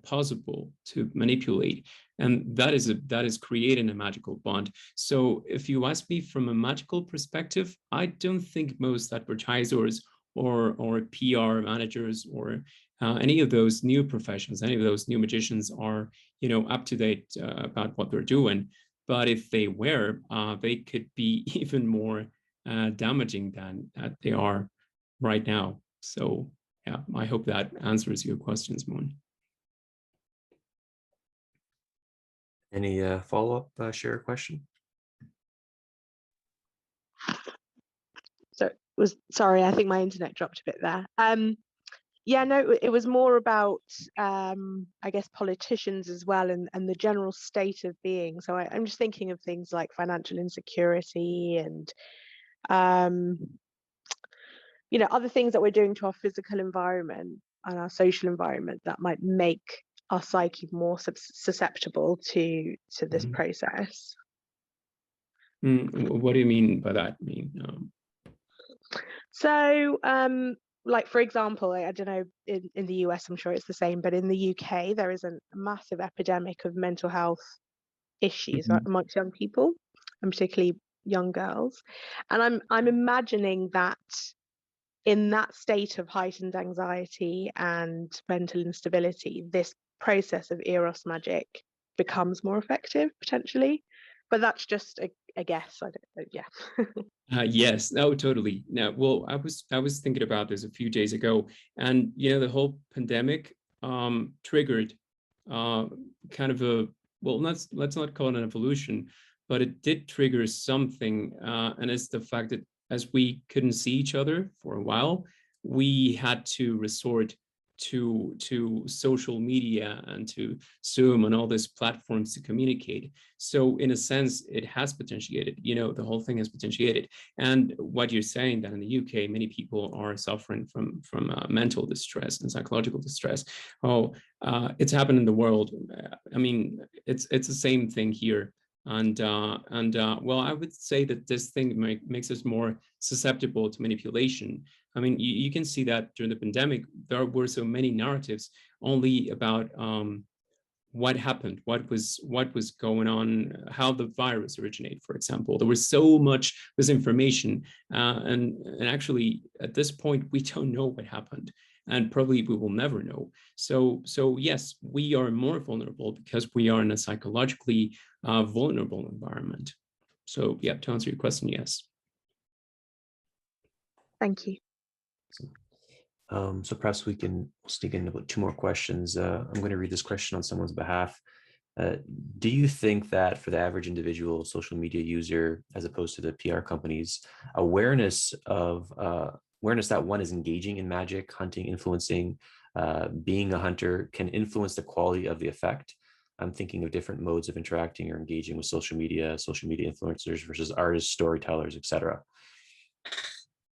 S2: possible to manipulate. And that is creating a magical bond. So if you ask me from a magical perspective, I don't think most advertisers or PR managers or any of those new professions, any of those new magicians are, you know, up to date about what they're doing. But if they were, they could be even more damaging than they are right now. So yeah, I hope that answers your questions, Moon.
S1: Any follow-up share question?
S7: So sorry, I think my internet dropped a bit there. Yeah, no, it was more about I guess politicians as well, and the general state of being. So I'm just thinking of things like financial insecurity and you know, other things that we're doing to our physical environment and our social environment that might make our psyche more susceptible to this process.
S2: What do you mean by that?
S7: So like, for example, I don't know, in the US, I'm sure it's the same, but in the UK, there is a massive epidemic of mental health issues amongst young people, and particularly young girls. And I'm imagining that in that state of heightened anxiety and mental instability, this process of Eros magic becomes more effective potentially. But that's just a guess. I don't know. Yeah.
S2: Yes, no, totally. No, well, I was thinking about this a few days ago, and you know, the whole pandemic triggered kind of a, well, let's not call it an evolution, but it did trigger something, and it's the fact that as we couldn't see each other for a while, we had to resort to social media and to Zoom and all these platforms to communicate. So in a sense, it has potentiated, you know, the whole thing has potentiated. And what you're saying, that in the UK, many people are suffering from mental distress and psychological distress. Oh, it's happened in the world. I mean, it's the same thing here. And well, I would say that this thing makes us more susceptible to manipulation. I mean, you can see that during the pandemic, there were so many narratives only about what happened, what was going on, how the virus originated, for example. There was so much misinformation, and actually at this point we don't know what happened, and probably we will never know. So yes, we are more vulnerable because we are in a psychologically vulnerable environment. So yeah, to answer your question, yes.
S7: Thank you.
S1: So perhaps we can sneak in about 2 more questions. I'm going to read this question on someone's behalf. Do you think that for the average individual social media user, as opposed to the PR companies, awareness that one is engaging in magic, hunting, influencing, being a hunter can influence the quality of the effect? I'm thinking of different modes of interacting or engaging with social media influencers versus artists, storytellers, etc.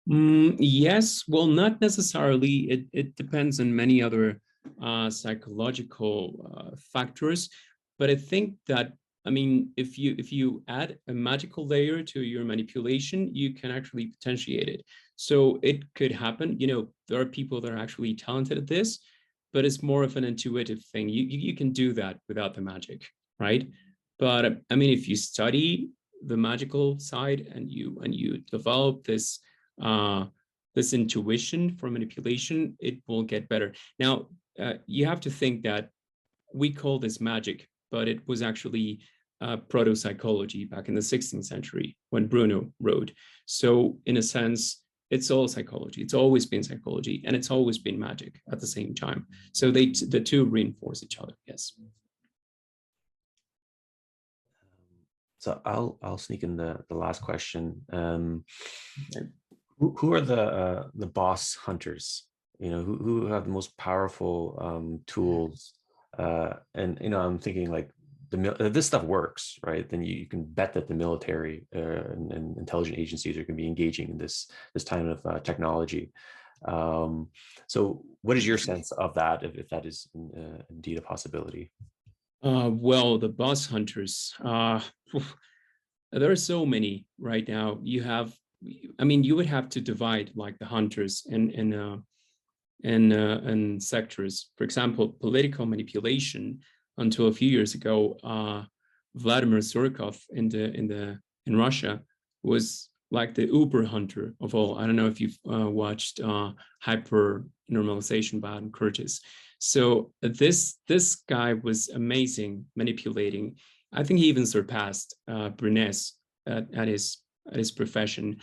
S2: Yes, well, not necessarily. It depends on many other psychological factors, but I think that I mean, if you add a magical layer to your manipulation, you can actually potentiate it. So it could happen. You know, there are people that are actually talented at this, but it's more of an intuitive thing. You can do that without the magic, right? But I mean, if you study the magical side and you develop this this intuition for manipulation, it will get better. Now, you have to think that we call this magic, but it was actually proto-psychology back in the 16th century when Bruno wrote. So in a sense, it's all psychology. It's always been psychology, and it's always been magic at the same time. So the two reinforce each other. Yes.
S1: So I'll sneak in the last question. Who are the boss hunters? You know, who have the most powerful tools? And you know, I'm thinking like this stuff works, right? Then you can bet that the military and intelligence agencies are going to be engaging in this time of technology. So, what is your sense of that, if that is indeed a possibility?
S2: Well, the boss hunters. There are so many right now. You have, I mean, you would have to divide like the hunters in sectors. For example, political manipulation. Until a few years ago, Vladimir Surkov in Russia was like the Uber hunter of all. I don't know if you've watched Hyper Normalization by Adam Curtis. So this guy was amazing manipulating. I think he even surpassed Bernays at his profession.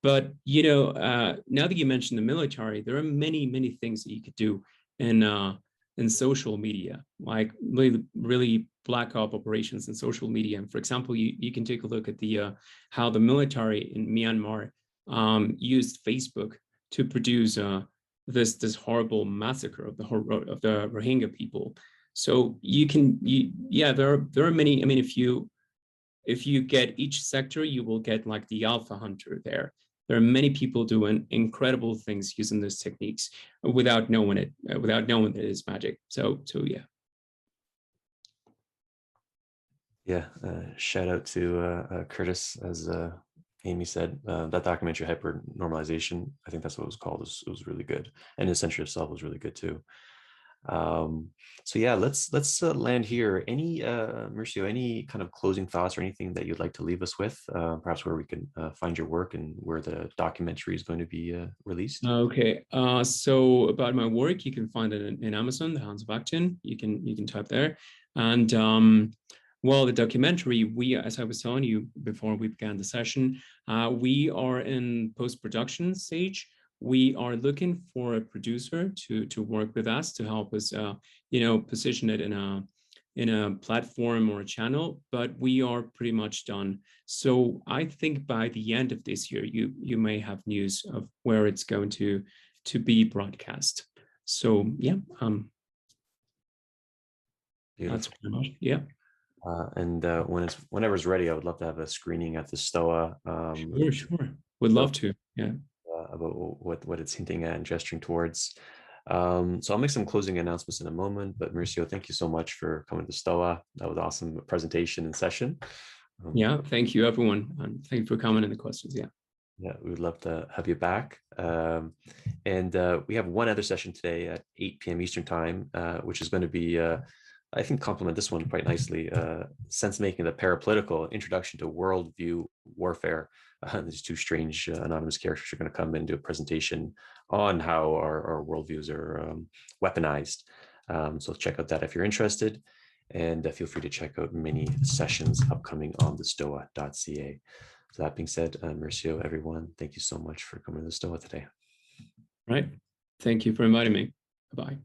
S2: But you know, now that you mentioned the military, there are many things that you could do in social media, like really black op operations in social media. And for example, you can take a look at the how the military in Myanmar used Facebook to produce this horrible massacre of the Rohingya people. So there are many. I mean, if you get each sector, you will get like the alpha hunter there. There are many people doing incredible things using those techniques without knowing it, without knowing that it's magic. So yeah.
S1: Yeah, shout out to Curtis, as Amy said. That documentary, Hyper Normalization, I think that's what it was called. It was really good, and the century itself was really good too. So yeah, let's land here. Any Mauricio, any kind of closing thoughts or anything that you'd like to leave us with, perhaps where we can find your work and where the documentary is going to be released?
S2: Okay, so about my work, you can find it in Amazon, The Hounds of Acton. You can type there. And well, the documentary, as I was telling you before we began the session, we are in post-production stage. We are looking for a producer to work with us to help us, position it in a platform or a channel. But we are pretty much done. So I think by the end of this year, you may have news of where it's going to be broadcast. So yeah, that's pretty much, yeah.
S1: And whenever it's ready, I would love to have a screening at the STOA.
S2: Sure. Would love to. Yeah.
S1: About what it's hinting at and gesturing towards. So I'll make some closing announcements in a moment, but Mauricio, thank you so much for coming to STOA. That was an awesome presentation and session.
S2: Yeah, thank you everyone. And thank you for coming and the questions.
S1: Yeah, we would love to have you back. And we have one other session today at 8 p.m. Eastern time, which is going to be, I think, complement this one quite nicely. Sense making the parapolitical introduction to worldview warfare. These two strange anonymous characters are going to come and do a presentation on how our worldviews are weaponized. So check out that if you're interested, and feel free to check out many sessions upcoming on thestoa.ca. So that being said, Mauricio, everyone, thank you so much for coming to the STOA today.
S2: Right. Thank you for inviting me. Bye-bye.